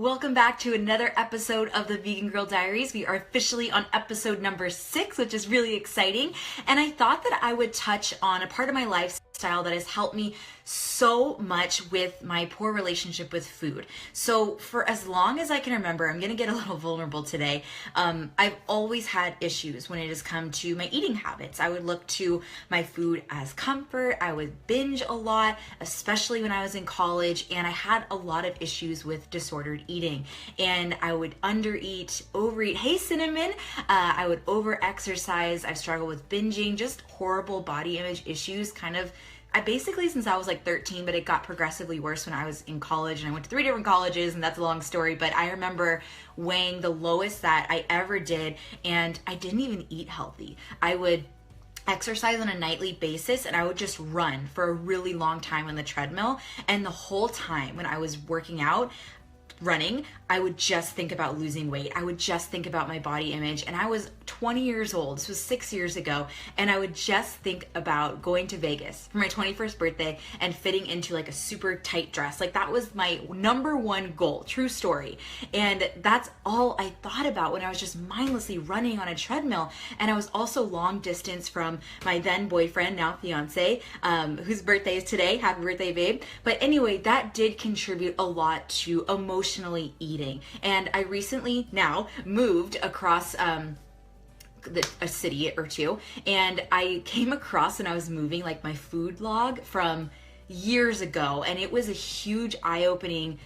Welcome back to another episode of the Vegan Girl Diaries. We are officially on episode number 6, which is really exciting. And I thought that I would touch on a part of my lifestyle that has helped me so much with my poor relationship with food. So for as long as I can remember, I'm going to get a little vulnerable today. I've always had issues when it has come to my eating habits. I would look to my food as comfort. I would binge a lot, especially when I was in college, and I had a lot of issues with disordered eating. And I would undereat, overeat. Hey, Cinnamon! I would over-exercise. I struggled with binging, just horrible body image issues, I basically since I was like 13, but it got progressively worse when I was in college, and I went to 3 different colleges, and that's a long story, but I remember weighing the lowest that I ever did, and I didn't even eat healthy. I would exercise on a nightly basis, and I would just run for a really long time on the treadmill, and the whole time when I was working out, running, I would just think about losing weight. I would just think about my body image. And I was 20 years old. This was 6 years ago. And I would just think about going to Vegas for my 21st birthday and fitting into like a super tight dress. Like that was my number one goal, true story. And that's all I thought about when I was just mindlessly running on a treadmill. And I was also long distance from my then boyfriend, now fiance, whose birthday is today. Happy birthday, babe. But anyway, that did contribute a lot to emotionally eating. And I recently now moved across a city or two, and I came across when I was moving like my food log from years ago, and it was a huge eye-opening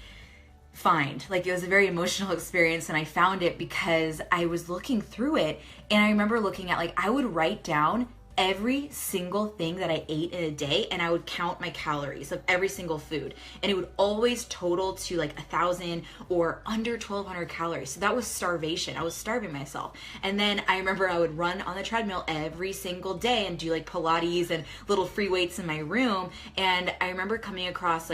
find. Like it was a very emotional experience, and I found it because I was looking through it, and I remember looking at I would write down every single thing that I ate in a day, and I would count my calories of every single food, and it would always total to 1,000 or under 1,200 calories. So that was starvation. I was starving myself. And then I remember I would run on the treadmill every single day and do Pilates and little free weights in my room. And I remember coming across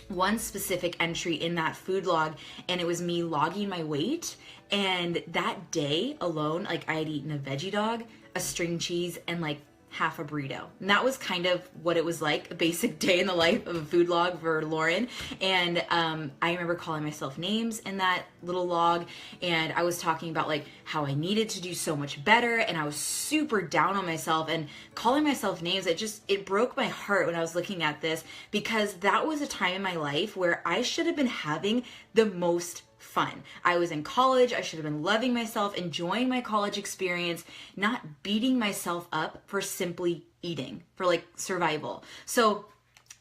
one specific entry in that food log, and it was me logging my weight. And that day alone, I had eaten a veggie dog, a string cheese, and half a burrito. And that was kind of what it was like, a basic day in the life of a food log for Lauren. And I remember calling myself names in that little log, and I was talking about how I needed to do so much better, and I was super down on myself, and calling myself names, it broke my heart when I was looking at this, because that was a time in my life where I should have been having the most fun. I was in college. I should have been loving myself, enjoying my college experience, not beating myself up for simply eating, for survival. So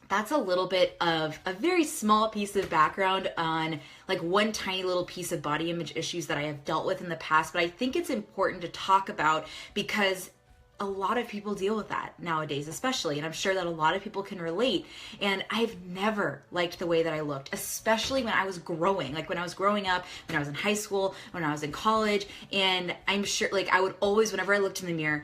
that's a little bit of a very small piece of background on one tiny little piece of body image issues that I have dealt with in the past. But I think it's important to talk about because a lot of people deal with that nowadays, especially, and I'm sure that a lot of people can relate. And I've never liked the way that I looked, especially when I was growing, when I was growing up, when I was in high school, when I was in college. And I'm sure, I would always, whenever I looked in the mirror,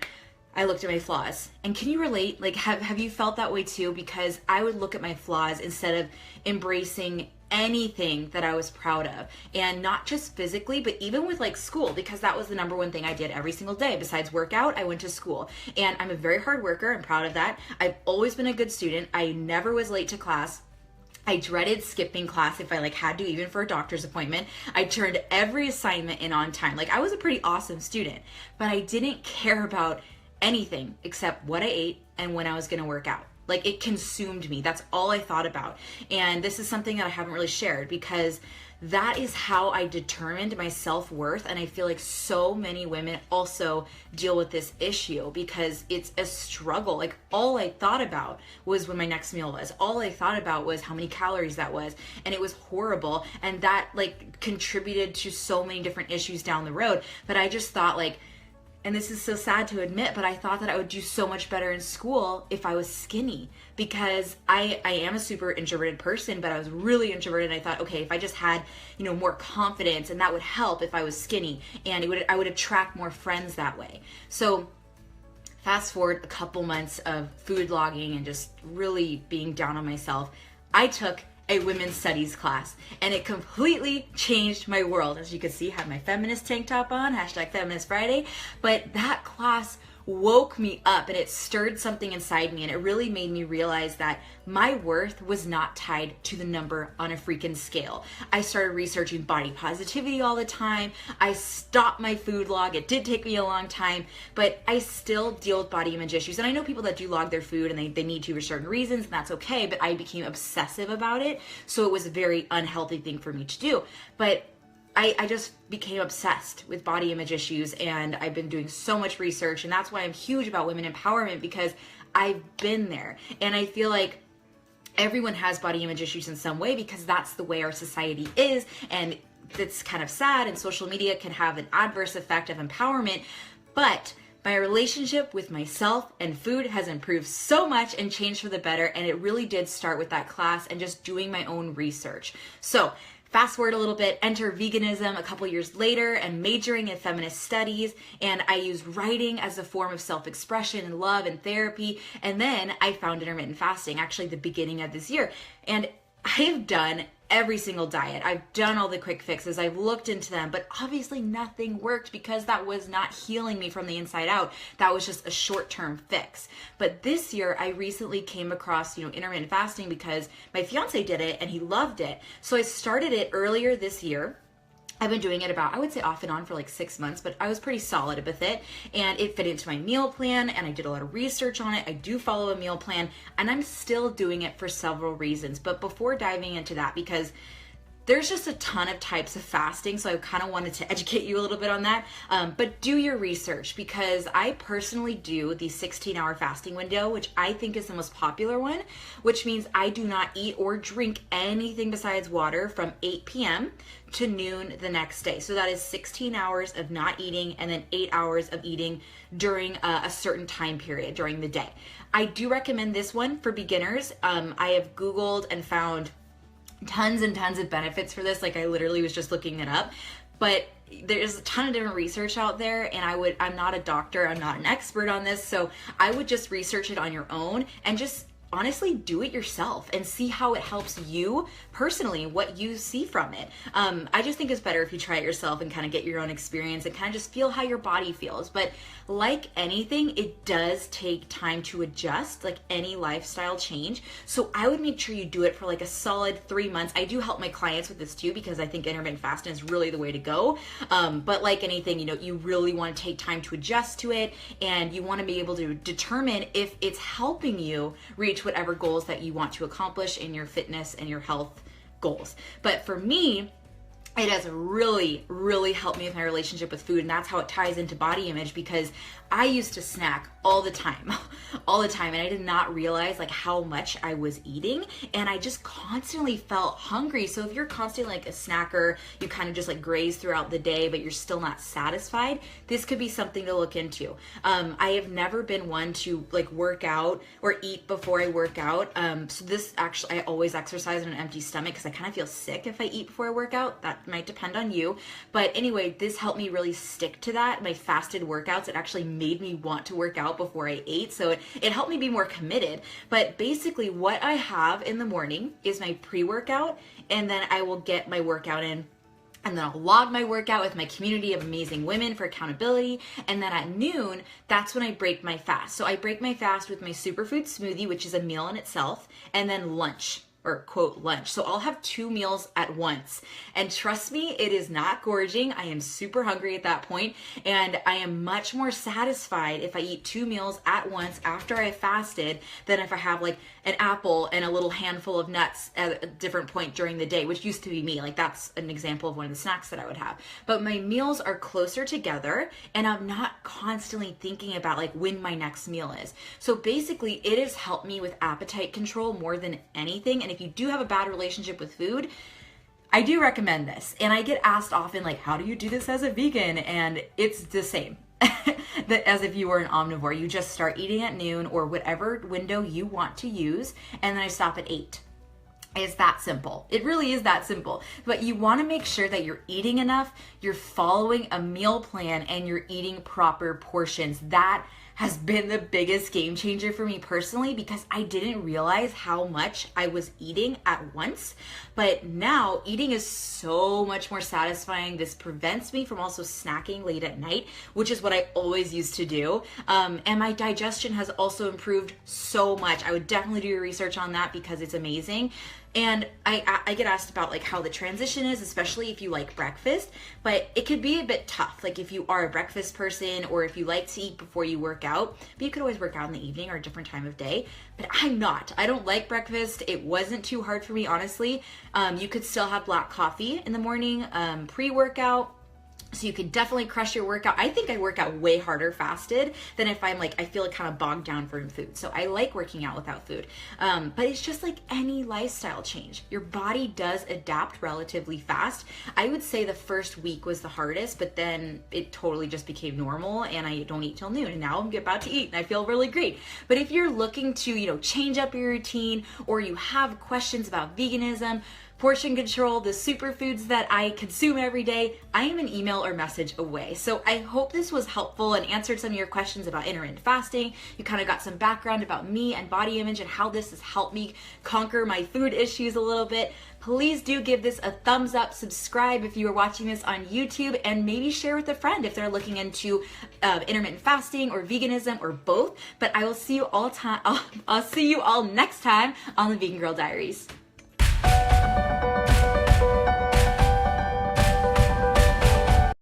I looked at my flaws. And can you relate? Have you felt that way too? Because I would look at my flaws instead of embracing anything that I was proud of. And not just physically, but even with school, because that was the number one thing I did every single day. Besides workout, I went to school. And I'm a very hard worker. I'm proud of that. I've always been a good student. I never was late to class. I dreaded skipping class if I had to, even for a doctor's appointment. I turned every assignment in on time. I was a pretty awesome student, but I didn't care about anything except what I ate and when I was going to work out. It consumed me. That's all I thought about. And this is something that I haven't really shared, because that is how I determined my self-worth. And I feel so many women also deal with this issue because it's a struggle. All I thought about was when my next meal was. All I thought about was how many calories that was. And it was horrible. And that contributed to so many different issues down the road. But I just thought and this is so sad to admit, but I thought that I would do so much better in school if I was skinny, because I am a super introverted person, but I was really introverted. And I thought, okay, if I just had, more confidence, and that would help if I was skinny, and I would attract more friends that way. So fast forward a couple months of food logging and just really being down on myself, I took a women's studies class, and it completely changed my world. As you can see, I have my feminist tank top on, #Feminist Friday, but that class woke me up and it stirred something inside me, and it really made me realize that my worth was not tied to the number on a freaking scale. I started researching body positivity all the time. I stopped my food log. It did take me a long time, but I still deal with body image issues. And I know people that do log their food and they need to for certain reasons, and that's okay, but I became obsessive about it. So it was a very unhealthy thing for me to do. But I just became obsessed with body image issues, and I've been doing so much research, and that's why I'm huge about women empowerment, because I've been there. And I feel like everyone has body image issues in some way, because that's the way our society is, and it's kind of sad, and social media can have an adverse effect of empowerment. But my relationship with myself and food has improved so much and changed for the better, and it really did start with that class and just doing my own research. So fast forward a little bit, enter veganism a couple years later and majoring in feminist studies, and I used writing as a form of self-expression and love and therapy. And then I found intermittent fasting, actually the beginning of this year. And I've done every single diet. I've done all the quick fixes. I've looked into them, but obviously nothing worked, because that was not healing me from the inside out. That was just a short-term fix. But this year, I recently came across, intermittent fasting, because my fiance did it and he loved it. So I started it earlier this year. I've been doing it about, I would say off and on for like 6 months, but I was pretty solid with it, and it fit into my meal plan, and I did a lot of research on it. I do follow a meal plan, and I'm still doing it for several reasons. But before diving into that, because there's just a ton of types of fasting, so I kind of wanted to educate you a little bit on that. But do your research, because I personally do the 16-hour fasting window, which I think is the most popular one, which means I do not eat or drink anything besides water from 8 p.m. to noon the next day. So that is 16 hours of not eating, and then 8 hours of eating during a certain time period during the day. I do recommend this one for beginners. I have Googled and found tons and tons of benefits for this. Like, I literally was just looking it up, but there's a ton of different research out there, and I'm not a doctor, I'm not an expert on this, so I would just research it on your own and just honestly do it yourself and see how it helps you personally, what you see from it. I just think it's better if you try it yourself and kind of get your own experience and kind of just feel how your body feels. But like anything, it does take time to adjust, like any lifestyle change. So I would make sure you do it for like a solid 3 months. I do help my clients with this too, because I think intermittent fasting is really the way to go. But like anything, you really want to take time to adjust to it, and you want to be able to determine if it's helping you reach whatever goals that you want to accomplish in your fitness and your health goals. But for me, it has really, really helped me with my relationship with food, and that's how it ties into body image, because I used to snack all the time, and I did not realize like how much I was eating, and I just constantly felt hungry. So if you're constantly like a snacker, you kind of just like graze throughout the day, but you're still not satisfied, this could be something to look into. I have never been one to like work out or eat before I work out. So this actually, I always exercise on an empty stomach, because I kind of feel sick if I eat before I work out. That might depend on you. But anyway, this helped me really stick to that. My fasted workouts, it actually made me want to work out before I ate. So it helped me be more committed. But basically what I have in the morning is my pre-workout, and then I will get my workout in. And then I'll log my workout with my community of amazing women for accountability. And then at noon, that's when I break my fast. So I break my fast with my superfood smoothie, which is a meal in itself, and then lunch, or quote lunch. So I'll have 2 meals at once. And trust me, it is not gorging. I am super hungry at that point, and I am much more satisfied if I eat 2 meals at once after I fasted than if I have like an apple and a little handful of nuts at a different point during the day, which used to be me. Like, that's an example of one of the snacks that I would have. But my meals are closer together, and I'm not constantly thinking about like when my next meal is. So basically, it has helped me with appetite control more than anything. And if you do have a bad relationship with food, I do recommend this. And I get asked often, like, how do you do this as a vegan? And it's the same that as if you were an omnivore. You just start eating at noon or whatever window you want to use, and then I stop at 8. It's that simple. It really is that simple. But you want to make sure that you're eating enough, you're following a meal plan, and you're eating proper portions. That has been the biggest game changer for me personally, because I didn't realize how much I was eating at once. But now eating is so much more satisfying. This prevents me from also snacking late at night, which is what I always used to do. And my digestion has also improved so much. I would definitely do your research on that because it's amazing. And I get asked about like how the transition is, especially if you like breakfast, but it could be a bit tough. Like if you are a breakfast person or if you like to eat before you work out, but you could always work out in the evening or a different time of day. But I'm not. I don't like breakfast. It wasn't too hard for me, honestly. You could still have black coffee in the morning, pre-workout. So you could definitely crush your workout. I think I work out way harder fasted than if I'm like, I feel like kind of bogged down from food. So I like working out without food. But it's just like any lifestyle change. Your body does adapt relatively fast. I would say the first week was the hardest, but then it totally just became normal and I don't eat till noon and now I'm about to eat and I feel really great. But if you're looking to, change up your routine or you have questions about veganism, portion control, the superfoods that I consume every day, I am an email or message away. So I hope this was helpful and answered some of your questions about intermittent fasting. You kind of got some background about me and body image and how this has helped me conquer my food issues a little bit. Please do give this a thumbs up, subscribe if you are watching this on YouTube, and maybe share with a friend if they're looking into intermittent fasting or veganism or both. But I will see you all I'll see you all next time on the Vegan Girl Diaries.